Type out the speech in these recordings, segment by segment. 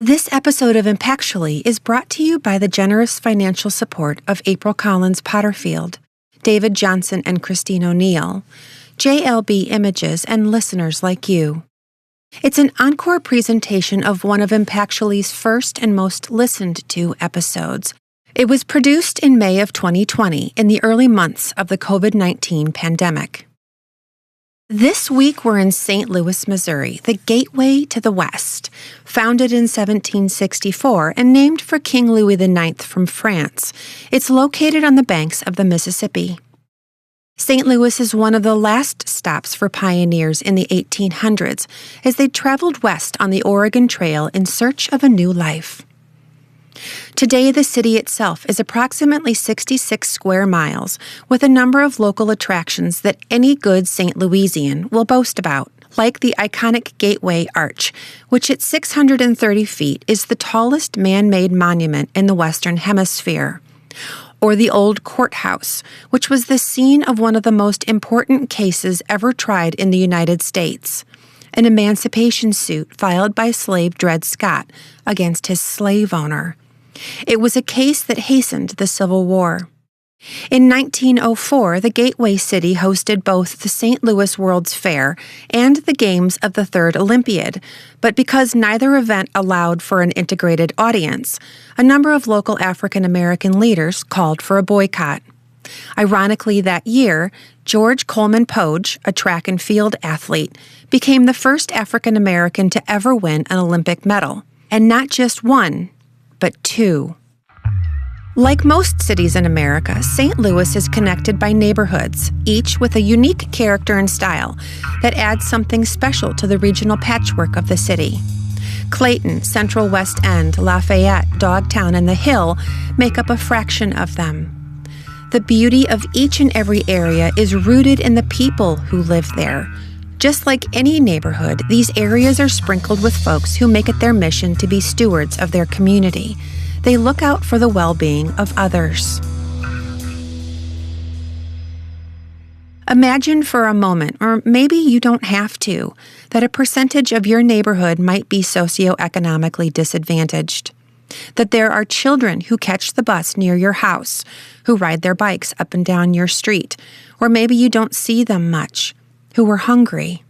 This episode of Impactually is brought to you by the generous financial support of April Collins Potterfield, David Johnson and Christine O'Neill, JLB Images, and listeners like you. It's an encore presentation of one of Impactually's first and most listened to episodes. It was produced in May of 2020 in the early months of the COVID-19 pandemic. This week we're in St. Louis, Missouri, the gateway to the West, founded in 1764 and named for King Louis IX from France. It's located on the banks of the Mississippi. St. Louis is one of the last stops for pioneers in the 1800s as they traveled west on the Oregon Trail in search of a new life. Today, the city itself is approximately 66 square miles, with a number of local attractions that any good St. Louisian will boast about, like the iconic Gateway Arch, which at 630 feet is the tallest man-made monument in the Western Hemisphere, or the old courthouse, which was the scene of one of the most important cases ever tried in the United States, an emancipation suit filed by slave Dred Scott against his slave owner. It was a case that hastened the Civil War. In 1904, the Gateway City hosted both the St. Louis World's Fair and the games of the Third Olympiad, but because neither event allowed for an integrated audience, a number of local African American leaders called for a boycott. Ironically, that year, George Coleman Poage, a track and field athlete, became the first African American to ever win an Olympic medal, and not just one, but two. Like most cities in America, St. Louis is connected by neighborhoods, each with a unique character and style that adds something special to the regional patchwork of the city. Clayton, Central West End, Lafayette, Dogtown, and The Hill make up a fraction of them. The beauty of each and every area is rooted in the people who live there. Just like any neighborhood, these areas are sprinkled with folks who make it their mission to be stewards of their community. They look out for the well-being of others. Imagine for a moment, or maybe you don't have to, that a percentage of your neighborhood might be socioeconomically disadvantaged. That there are children who catch the bus near your house, who ride their bikes up and down your street, or maybe you don't see them much, who are hungry.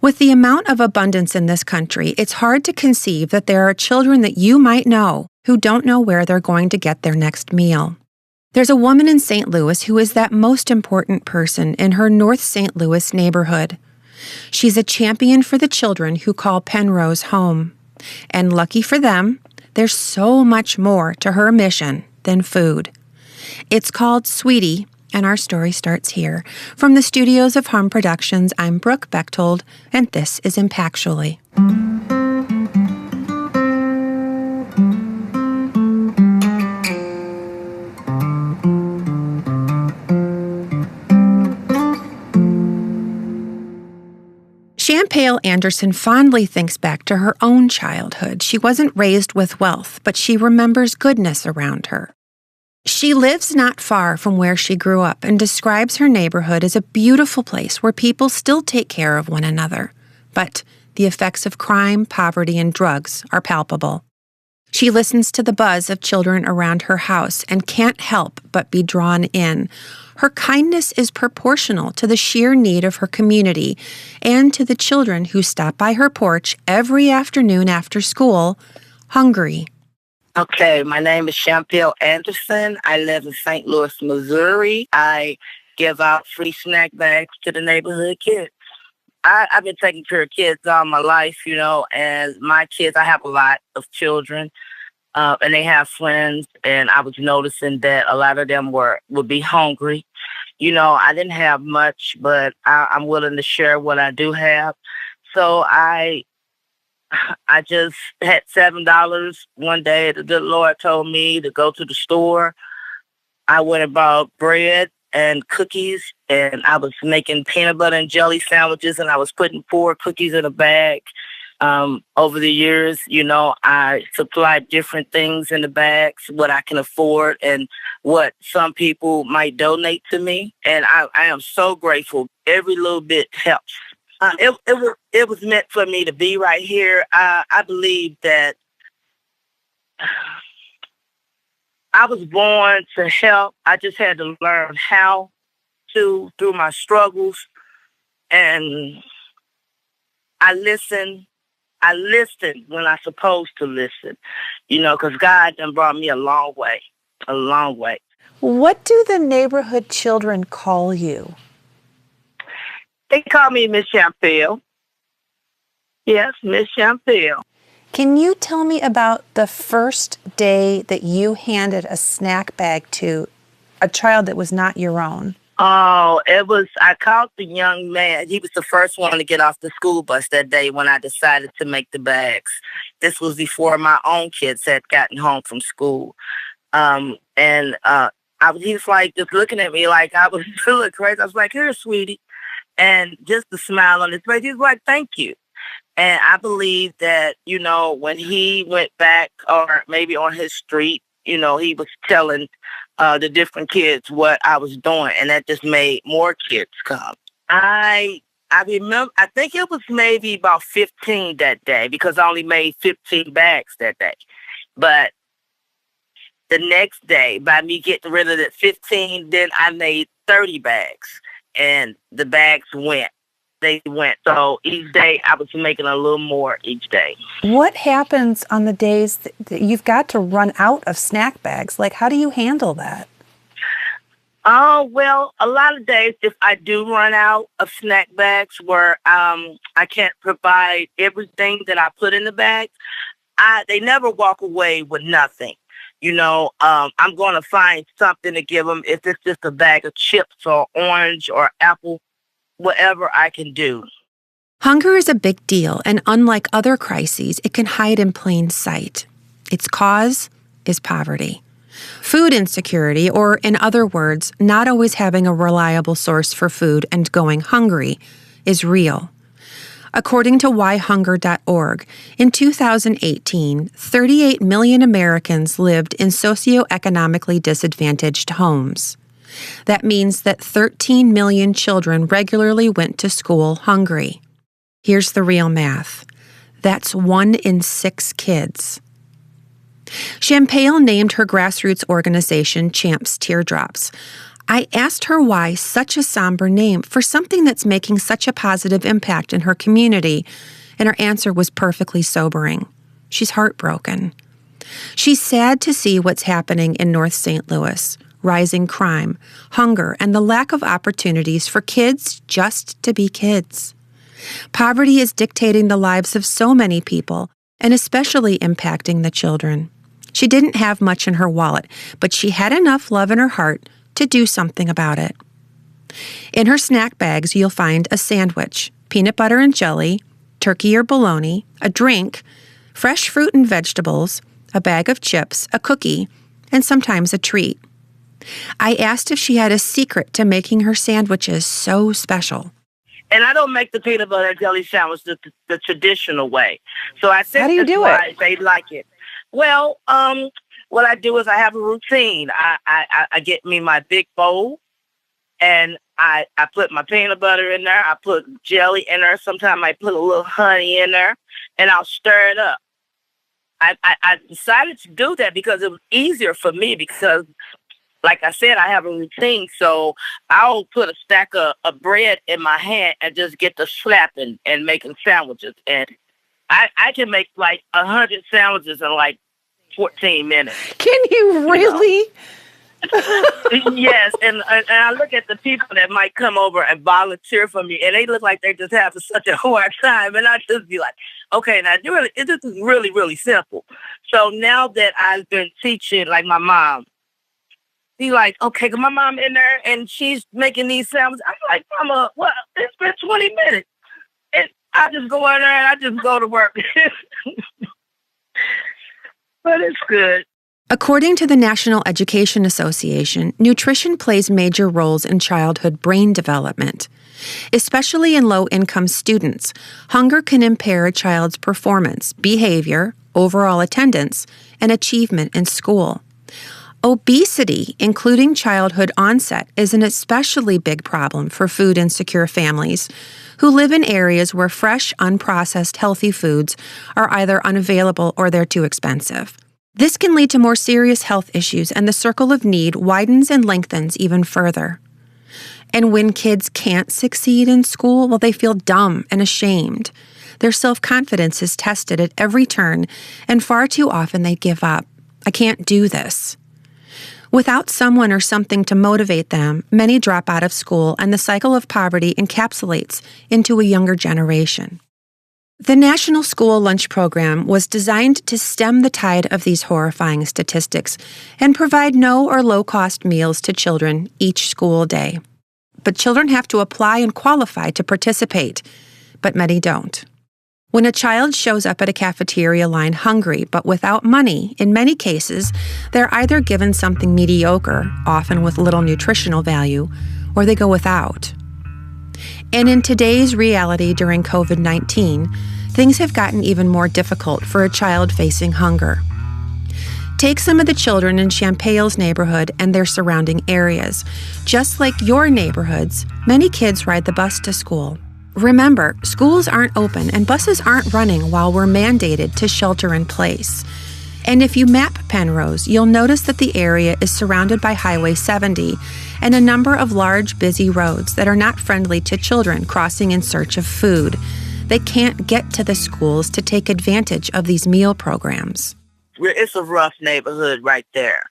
With the amount of abundance in this country, it's hard to conceive that there are children that you might know who don't know where they're going to get their next meal. There's a woman in St. Louis who is that most important person in her North St. Louis neighborhood. She's a champion for the children who call Penrose home. And lucky for them, there's so much more to her mission than food. It's called Sweetie, and our story starts here. From the studios of Hum Productions, I'm Brooke Bechtold, and this is Impactually. Champale Anderson fondly thinks back to her own childhood. She wasn't raised with wealth, but she remembers goodness around her. She lives not far from where she grew up and describes her neighborhood as a beautiful place where people still take care of one another. But the effects of crime, poverty, and drugs are palpable. She listens to the buzz of children around her house and can't help but be drawn in. Her kindness is proportional to the sheer need of her community and to the children who stop by her porch every afternoon after school, hungry. Okay, my name is Champale Anderson. I live in St. Louis, Missouri. I give out free snack bags to the neighborhood kids. I've been taking care of kids all my life, and my kids, I have a lot of children, and they have friends, and I was noticing that a lot of them would be hungry. I didn't have much, but I'm willing to share what I do have. So I just had $7 one day. The good Lord told me to go to the store. I went and bought bread and cookies, and I was making peanut butter and jelly sandwiches, and I was putting 4 cookies in a bag. Over the years, I supplied different things in the bags, what I can afford and what some people might donate to me. And I am so grateful. Every little bit helps. It was meant for me to be right here. I believe that I was born to help. I just had to learn how to through my struggles. And I listened. I listened when I supposed to listen, because God done brought me a long way, a long way. What do the neighborhood children call you? They call me Miss Champale. Yes, Miss Champale. Can you tell me about the first day that you handed a snack bag to a child that was not your own? Oh, I called the young man. He was the first one to get off the school bus that day when I decided to make the bags. This was before my own kids had gotten home from school. He was like just looking at me like I was feeling crazy. I was like, "Here, sweetie." And just the smile on his face, he was like, "Thank you." And I believe that, when he went back or maybe on his street, he was telling the different kids what I was doing. And that just made more kids come. I remember, I think it was maybe about 15 that day because I only made 15 bags that day. But the next day, by me getting rid of the 15, then I made 30 bags. And the bags went. They went. So each day I was making a little more each day. What happens on the days that you've got to run out of snack bags? Like, how do you handle that? Oh, well, a lot of days if I do run out of snack bags where I can't provide everything that I put in the bag, they never walk away with nothing. I'm going to find something to give them if it's just a bag of chips or orange or apple. Whatever I can do. Hunger is a big deal, and unlike other crises, it can hide in plain sight. Its cause is poverty. Food insecurity, or in other words, not always having a reliable source for food and going hungry, is real. According to whyhunger.org, in 2018, 38 million Americans lived in socioeconomically disadvantaged homes. That means that 13 million children regularly went to school hungry. Here's the real math. That's 1 in 6 kids. Champale named her grassroots organization Champ's Teardrops. I asked her why such a somber name for something that's making such a positive impact in her community, and her answer was perfectly sobering. She's heartbroken. She's sad to see what's happening in North St. Louis. Rising crime, hunger, and the lack of opportunities for kids just to be kids. Poverty is dictating the lives of so many people, and especially impacting the children. She didn't have much in her wallet, but she had enough love in her heart to do something about it. In her snack bags, you'll find a sandwich, peanut butter and jelly, turkey or bologna, a drink, fresh fruit and vegetables, a bag of chips, a cookie, and sometimes a treat. I asked if she had a secret to making her sandwiches so special. And I don't make the peanut butter and jelly sandwich the traditional way. So I think how do you do it? They like it. Well, what I do is I have a routine. I get me my big bowl, and I put my peanut butter in there. I put jelly in there. Sometimes I put a little honey in there, and I'll stir it up. I decided to do that because it was easier for me because, like I said, I have a routine, so I'll put a stack of bread in my hand and just get to slapping and making sandwiches. And I can make like 100 sandwiches in like 14 minutes. Can you really? Yes, and I look at the people that might come over and volunteer for me, and they look like they just have such a hard time, and I just be like, okay, now this is really, really simple. So now that I've been teaching, like my mom, be like, okay, my mom in there and she's making these sandwiches. I'm like, Mama, well, it's been 20 minutes. And I just go in there and I just go to work. But it's good. According to the National Education Association, nutrition plays major roles in childhood brain development. Especially in low-income students, hunger can impair a child's performance, behavior, overall attendance, and achievement in school. Obesity, including childhood onset, is an especially big problem for food-insecure families who live in areas where fresh, unprocessed, healthy foods are either unavailable or they're too expensive. This can lead to more serious health issues, and the circle of need widens and lengthens even further. And when kids can't succeed in school, well, they feel dumb and ashamed. Their self-confidence is tested at every turn, and far too often they give up. I can't do this. Without someone or something to motivate them, many drop out of school, and the cycle of poverty encapsulates into a younger generation. The National School Lunch Program was designed to stem the tide of these horrifying statistics and provide no or low-cost meals to children each school day. But children have to apply and qualify to participate, but many don't. When a child shows up at a cafeteria line hungry but without money, in many cases, they're either given something mediocre, often with little nutritional value, or they go without. And in today's reality during COVID-19, things have gotten even more difficult for a child facing hunger. Take some of the children in Champale's neighborhood and their surrounding areas. Just like your neighborhoods, many kids ride the bus to school. Remember, schools aren't open and buses aren't running while we're mandated to shelter in place. And if you map Penrose, you'll notice that the area is surrounded by Highway 70 and a number of large, busy roads that are not friendly to children crossing in search of food. They can't get to the schools to take advantage of these meal programs. It's a rough neighborhood right there,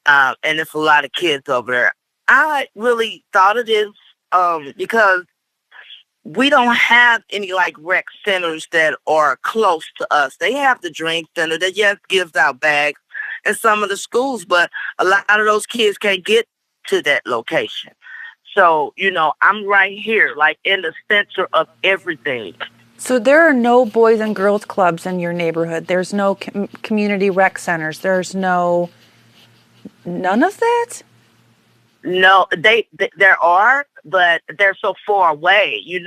and it's a lot of kids over there. I really thought of this because we don't have any rec centers that are close to us. They have the drink center that just gives out bags in some of the schools, but a lot of those kids can't get to that location. So, I'm right here, in the center of everything. So there are no boys and girls clubs in your neighborhood. There's no community rec centers. There's none of that? No, there are, but they're so far away. A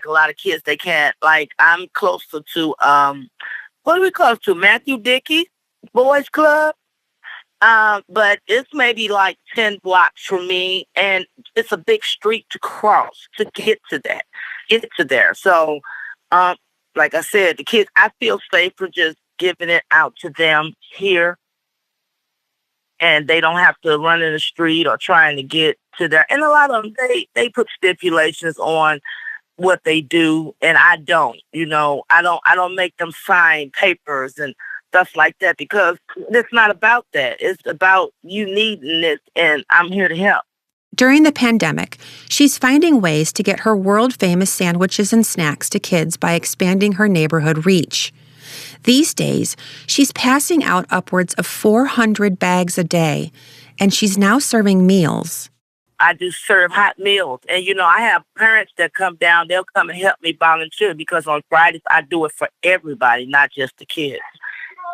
lot of kids, they can't. I'm closer to what do we close to? Matthew Dickey Boys Club. But it's maybe 10 blocks from me, and it's a big street to cross to get to there. So, like I said, the kids, I feel safer just giving it out to them here. And they don't have to run in the street or trying to get to there. And a lot of them, they put stipulations on what they do, and I don't. I don't make them sign papers and stuff like that, because it's not about that. It's about you needing this, and I'm here to help. During the pandemic, she's finding ways to get her world-famous sandwiches and snacks to kids by expanding her neighborhood reach. These days, she's passing out upwards of 400 bags a day, and she's now serving meals. I do serve hot meals. And, I have parents that come down. They'll come and help me volunteer, because on Fridays, I do it for everybody, not just the kids.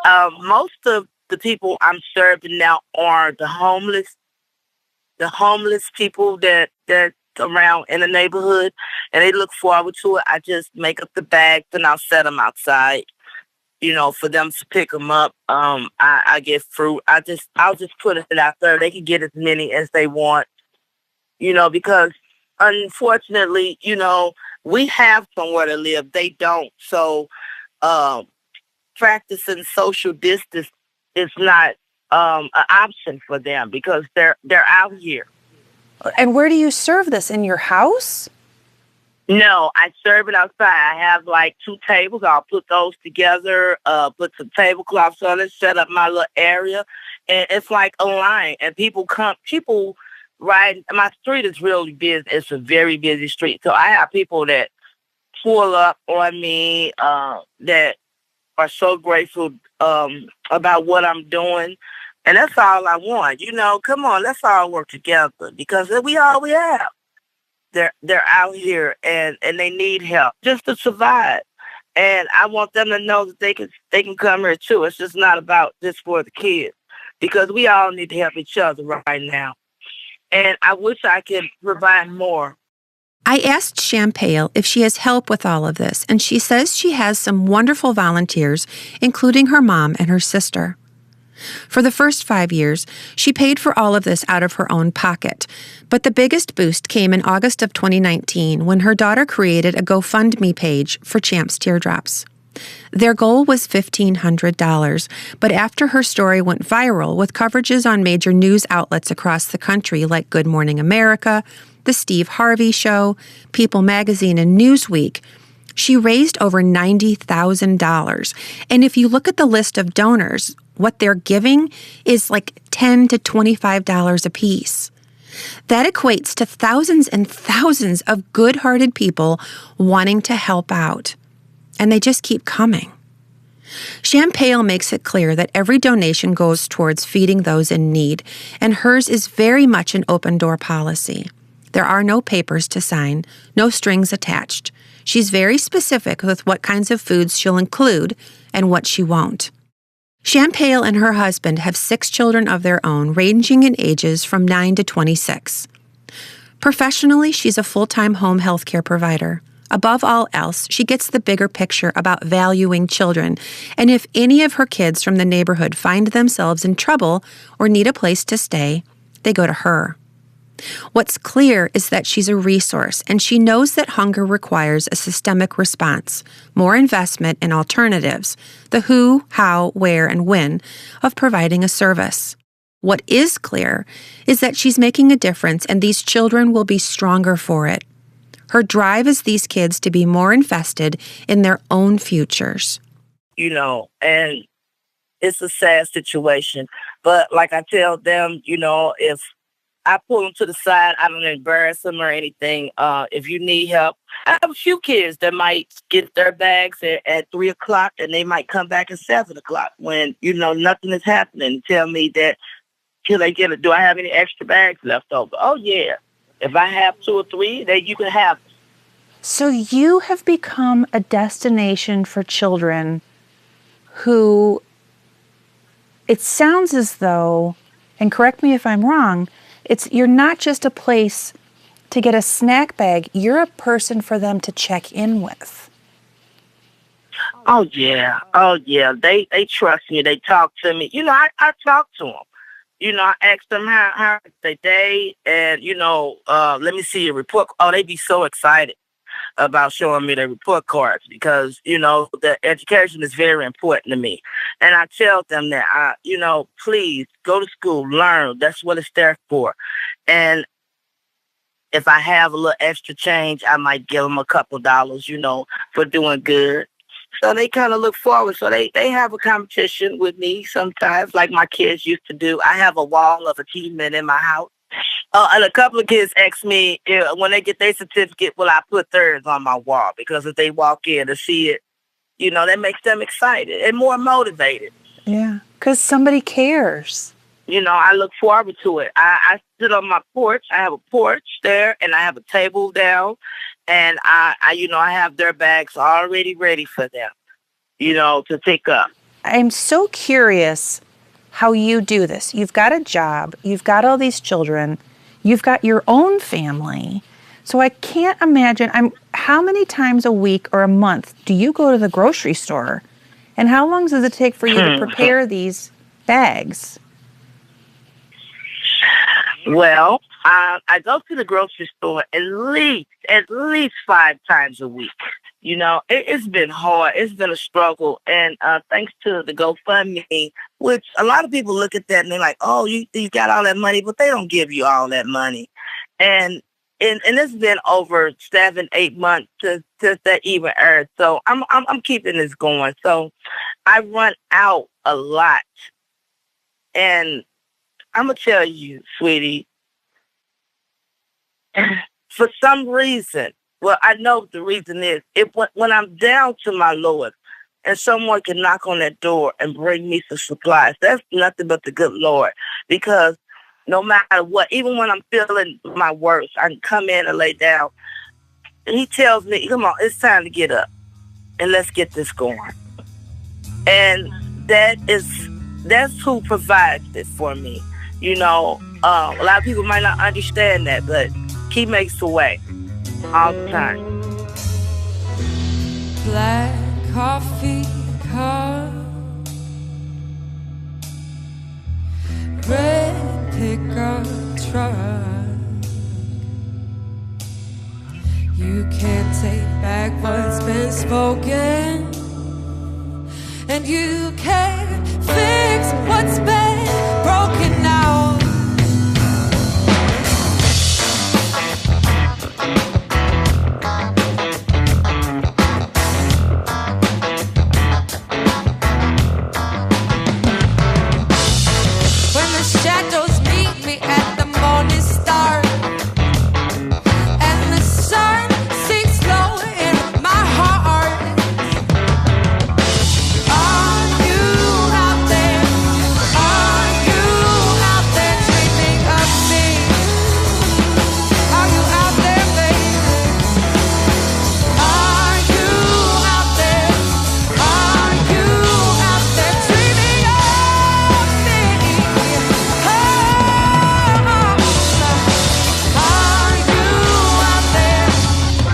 Most of the people I'm serving now are the homeless people that around in the neighborhood, and they look forward to it. I just make up the bags and I'll set them outside, for them to pick them up. I get fruit. I'll just put it out there. They can get as many as they want, because unfortunately, we have somewhere to live. They don't. So, practicing social distance is not an option for them, because they're out here. And where do you serve this? In your house? No, I serve it outside. I have 2 tables. I'll put those together, put some tablecloths on it, set up my little area, and it's like a line. And people ride. My street is really busy. It's a very busy street. So I have people that pull up on me that are so grateful about what I'm doing. And that's all I want. Come on, let's all work together, because we all we have. They're out here and they need help just to survive. And I want them to know that they can come here too. It's just not about just for the kids, because we all need to help each other right now. And I wish I could provide more. I asked Champale if she has help with all of this, and she says she has some wonderful volunteers, including her mom and her sister. For the first 5 years, she paid for all of this out of her own pocket. But the biggest boost came in August of 2019, when her daughter created a GoFundMe page for Champ's Teardrops. Their goal was $1,500, but after her story went viral with coverages on major news outlets across the country like Good Morning America, The Steve Harvey Show, People Magazine, and Newsweek, she raised over $90,000. And if you look at the list of donors, what they're giving is like $10 to $25 a piece. That equates to thousands and thousands of good-hearted people wanting to help out. And they just keep coming. Champale makes it clear that every donation goes towards feeding those in need, and hers is very much an open-door policy. There are no papers to sign, no strings attached. She's very specific with what kinds of foods she'll include and what she won't. Champale and her husband have 6 children of their own, ranging in ages from 9 to 26. Professionally, she's a full-time home health care provider. Above all else, she gets the bigger picture about valuing children, and if any of her kids from the neighborhood find themselves in trouble or need a place to stay, they go to her. What's clear is that she's a resource, and she knows that hunger requires a systemic response, more investment in alternatives, the who, how, where, and when of providing a service. What is clear is that she's making a difference, and these children will be stronger for it. Her drive is these kids to be more invested in their own futures. And it's a sad situation. But like I tell them, if I pull them to the side, I don't embarrass them or anything. If you need help, I have a few kids that might get their bags at 3 o'clock and they might come back at 7 o'clock when, nothing is happening. Tell me that, do I have any extra bags left over? Oh, yeah. If I have 2 or 3, then you can have them. So you have become a destination for children who, it sounds as though, and correct me if I'm wrong, you're not just a place to get a snack bag, you're a person for them to check in with. Oh, yeah. They trust me. They talk to me. I talk to them. I ask them how they day, and, let me see your report. Oh, they be so excited about showing me their report cards because, the education is very important to me. And I tell them that, please go to school, learn. That's what it's there for. And if I have a little extra change, I might give them a couple dollars, for doing good. So they kind of look forward. So they have a competition with me sometimes, like my kids used to do. I have a wall of achievement in my house. And a couple of kids ask me when they get their certificate, will I put theirs on my wall? Because if they walk in to see it, that makes them excited and more motivated. Yeah, because somebody cares. I look forward to it. I sit on my porch. I have a porch there, and I have a table down, and I have their bags already ready for them, to pick up. I'm so curious how you do this. You've got a job. You've got all these children. You've got your own family. So I can't imagine, how many times a week or a month do you go to the grocery store? And how long does it take for you to prepare these bags? Well, I go to the grocery store at least 5 times a week. It's been hard. It's been a struggle. And thanks to the GoFundMe, which a lot of people look at that and they're like, oh, you got all that money, but they don't give you all that money. And it's been over 7-8 months since that even aired. So I'm keeping this going. So I run out a lot. And I'm going to tell you, sweetie, for some reason, well, I know the reason is, when I'm down to my lowest and someone can knock on that door and bring me some supplies, that's nothing but the good Lord. Because no matter what, even when I'm feeling my worst, I can come in and lay down. And he tells me, come on, it's time to get up and let's get this going. And that's who provides it for me. A lot of people might not understand that, but he makes a way all the time. Black coffee cup, red pickup truck. You can't take back what's been spoken. and you can't fix what's been broken now. When the shadows meet me at the morning star, and the sun sinks low in my heart, are you out there? Are you out there dreaming of me? Are you out there, baby? Are you out there? Are you out there dreaming of me? Oh, are you out there?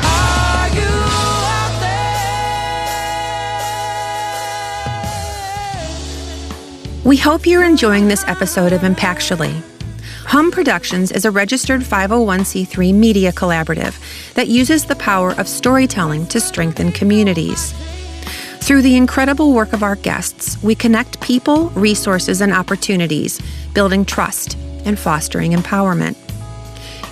Are you out there? We hope you're enjoying this episode of Impactually. Hum Productions is a registered 501c3 media collaborative that uses the power of storytelling to strengthen communities. Through the incredible work of our guests, we connect people, resources, and opportunities, building trust and fostering empowerment.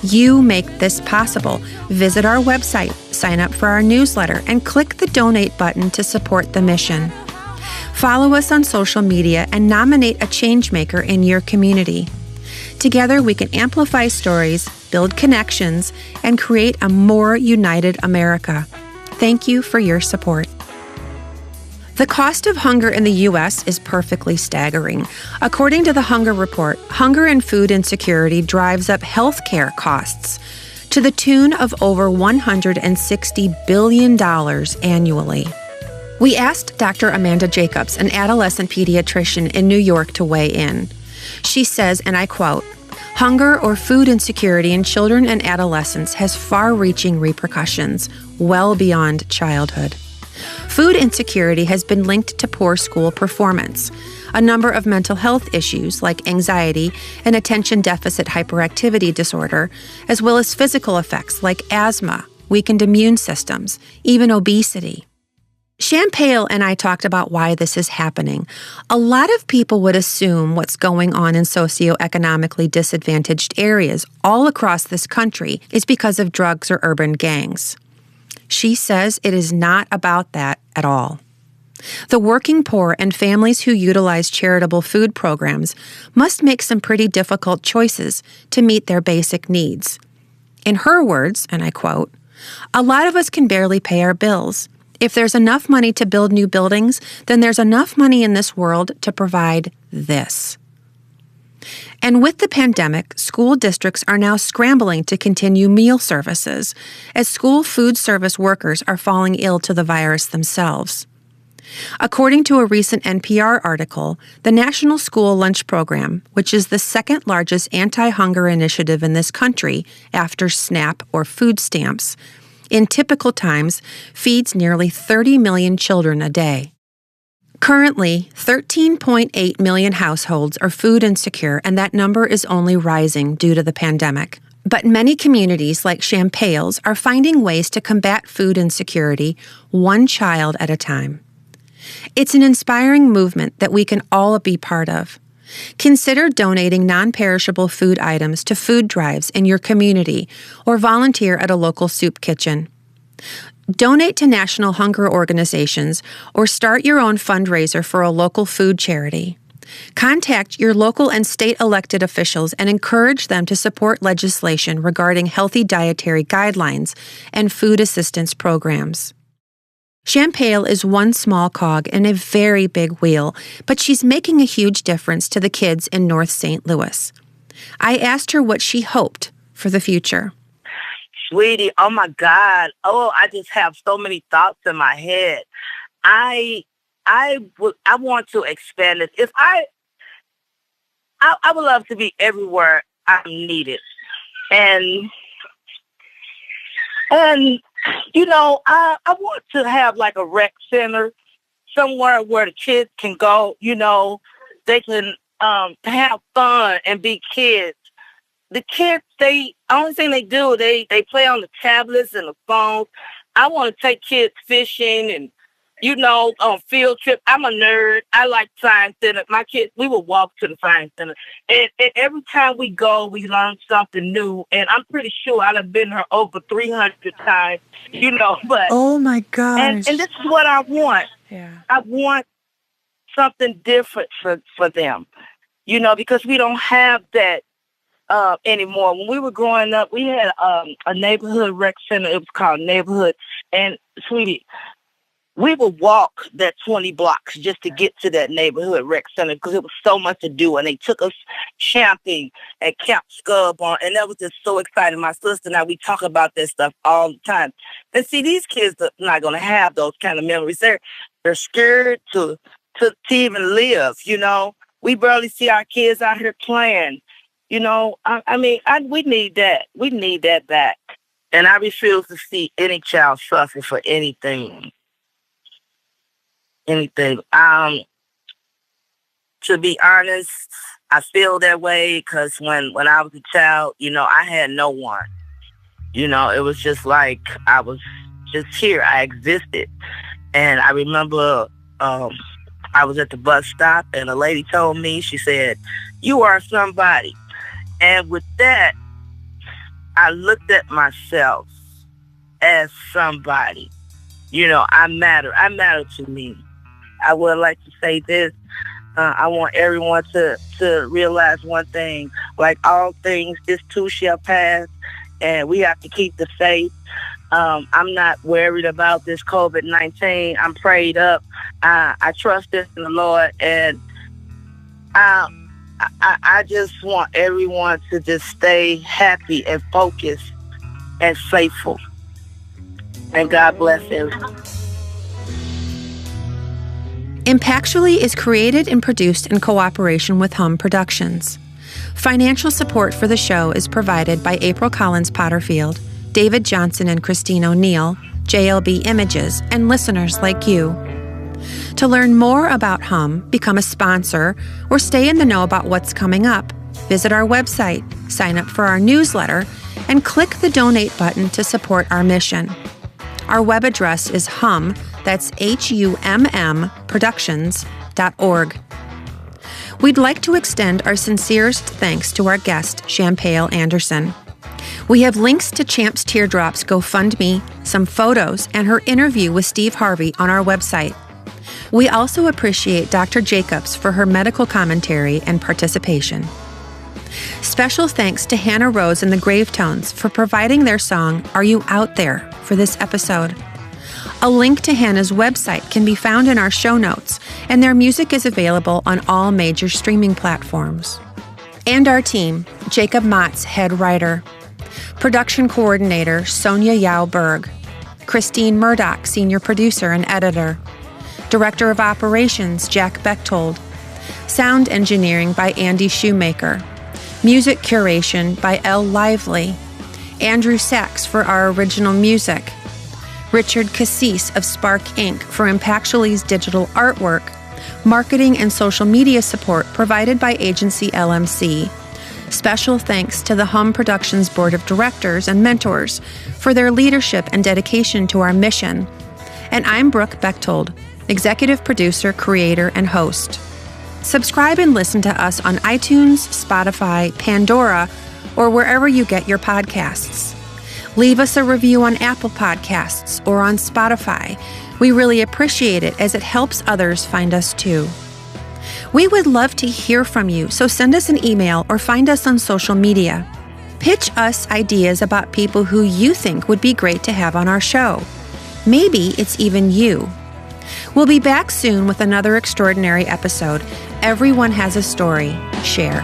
You make this possible. Visit our website, sign up for our newsletter, and click the donate button to support the mission. Follow us on social media and nominate a changemaker in your community. Together, we can amplify stories, build connections, and create a more united America. Thank you for your support. The cost of hunger in the U.S. is perfectly staggering. According to the Hunger Report, hunger and food insecurity drives up healthcare costs to the tune of over $160 billion annually. We asked Dr. Amanda Jacobs, an adolescent pediatrician in New York, to weigh in. She says, and I quote, "Hunger or food insecurity in children and adolescents has far-reaching repercussions, well beyond childhood. Food insecurity has been linked to poor school performance, a number of mental health issues like anxiety and attention deficit hyperactivity disorder, as well as physical effects like asthma, weakened immune systems, even obesity." Champale and I talked about why this is happening. A lot of people would assume what's going on in socioeconomically disadvantaged areas all across this country is because of drugs or urban gangs. She says it is not about that at all. The working poor and families who utilize charitable food programs must make some pretty difficult choices to meet their basic needs. In her words, and I quote, "A lot of us can barely pay our bills. If there's enough money to build new buildings, then there's enough money in this world to provide this." And with the pandemic, school districts are now scrambling to continue meal services, as school food service workers are falling ill to the virus themselves. According to a recent NPR article, the National School Lunch Program, which is the second largest anti-hunger initiative in this country after SNAP or food stamps, in typical times feeds nearly 30 million children a day. Currently, 13.8 million households are food insecure, and that number is only rising due to the pandemic. But many communities like Champale's are finding ways to combat food insecurity one child at a time. It's an inspiring movement that we can all be part of. Consider donating non-perishable food items to food drives in your community or volunteer at a local soup kitchen. Donate to national hunger organizations or start your own fundraiser for a local food charity. Contact your local and state elected officials and encourage them to support legislation regarding healthy dietary guidelines and food assistance programs. Champale is one small cog in a very big wheel, but she's making a huge difference to the kids in North St. Louis. I asked her what she hoped for the future. Sweetie, oh my God. Oh, I just have so many thoughts in my head. I want to expand it. If I would love to be everywhere I'm needed. And you know, I want to have like a rec center somewhere where the kids can go, you know, they can have fun and be kids. The kids, only thing they do, they play on the tablets and the phones. I want to take kids fishing on field trip. I'm a nerd. I like science center. My kids, we would walk to the science center. And every time we go, we learn something new. And I'm pretty sure I'd have been there over 300 times, but. Oh my gosh. And this is what I want. Yeah. I want something different for them, because we don't have that anymore. When we were growing up, we had a neighborhood rec center. It was called Neighborhood. And, sweetie, we would walk that 20 blocks just to get to that neighborhood rec center because it was so much to do. And they took us camping at Camp Scub and that was just so exciting. My sister and I, we talk about this stuff all the time. And see, these kids are not going to have those kind of memories. They're scared to even live, We barely see our kids out here playing. We need that. We need that back. And I refuse to see any child suffer for anything. Anything. To be honest, I feel that way because when I was a child, I had no one. It was just like I was just here. I existed. And I remember I was at the bus stop and a lady told me, she said, "You are somebody." And with that, I looked at myself as somebody. I matter. I matter to me. I would like to say this. I want everyone to realize one thing. Like all things, this too shall pass, and we have to keep the faith. I'm not worried about this COVID-19. I'm prayed up. I trust in the Lord, and I just want everyone to just stay happy and focused and faithful. And God bless everyone. Impactually is created and produced in cooperation with Hum Productions. Financial support for the show is provided by April Collins Potterfield, David Johnson and Christine O'Neill, JLB Images, and listeners like you. To learn more about Hum, become a sponsor, or stay in the know about what's coming up, visit our website, sign up for our newsletter, and click the donate button to support our mission. Our web address is hum, that's HUMM, productions.org. We'd like to extend our sincerest thanks to our guest, Champale Anderson. We have links to Champ's Teardrops GoFundMe, some photos, and her interview with Steve Harvey on our website. We also appreciate Dr. Jacobs for her medical commentary and participation. Special thanks to Hannah Rose and the Gravetones for providing their song, Are You Out There, for this episode. A link to Hannah's website can be found in our show notes, and their music is available on all major streaming platforms. And our team, Jacob Motz, head writer. Production coordinator, Sonia Yao Berg. Christine Murdoch, senior producer and editor. Director of operations, Jack Bechtold. Sound engineering by Andy Shoemaker. Music curation by L. Lively. Andrew Sachs for our original music. Richard Cassis of Spark Inc. for Impactually's digital artwork. Marketing and social media support provided by Agency LMC. Special thanks to the Hum Productions Board of Directors and Mentors for their leadership and dedication to our mission. And I'm Brooke Bechtold, executive producer, creator, and host. Subscribe and listen to us on iTunes, Spotify, Pandora, or wherever you get your podcasts. Leave us a review on Apple Podcasts or on Spotify. We really appreciate it as it helps others find us too. We would love to hear from you, so send us an email or find us on social media. Pitch us ideas about people who you think would be great to have on our show. Maybe it's even you. We'll be back soon with another extraordinary episode. Everyone has a story. Share.